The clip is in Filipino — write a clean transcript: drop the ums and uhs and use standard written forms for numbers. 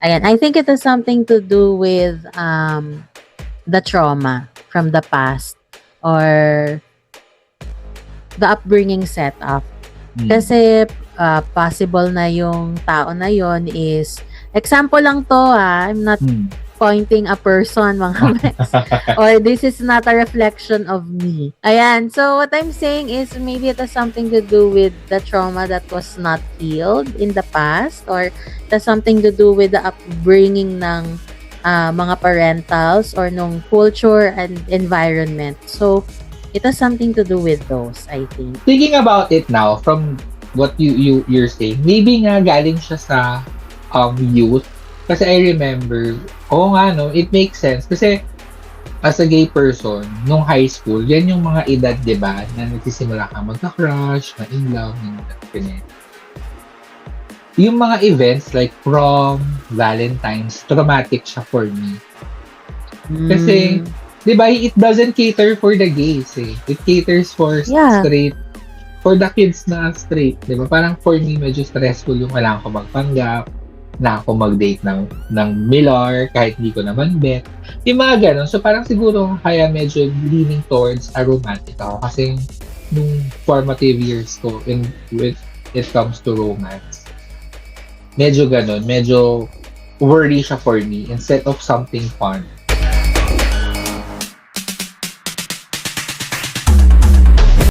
Ayan, I think it has something to do with the trauma from the past or the upbringing setup. Kasi possible na yung tao na yon is, example lang to I'm not pointing a person, mga Mex. Or this is not a reflection of me. Ayan. So, what I'm saying is maybe it has something to do with the trauma that was not healed in the past, or it has something to do with the upbringing ng mga parentals or nung culture and environment. So, it has something to do with those, I think. Thinking about it now, from what you're saying, maybe nga galing siya sa youth. Kasi I remember, nga no, it makes sense. Kasi as a gay person, nung high school, yan yung mga edad, di ba, na nagsisimula ka magka-crush, ma-in-love, ganyan. Yung mga events like prom, Valentine's, traumatic siya for me. Kasi, di ba, it doesn't cater for the gays eh. It caters for straight, for the kids na straight. Di ba? Parang for me, medyo stressful yung kailangan ko magpanggap, na ako mag-date ng Miller, kahit hindi ko naman bet. Yung mga ganun. So, parang siguro kaya medyo leaning towards a romantic ako. Kasi nung formative years ko, with it comes to romance, medyo ganun. Medyo worry siya for me instead of something fun.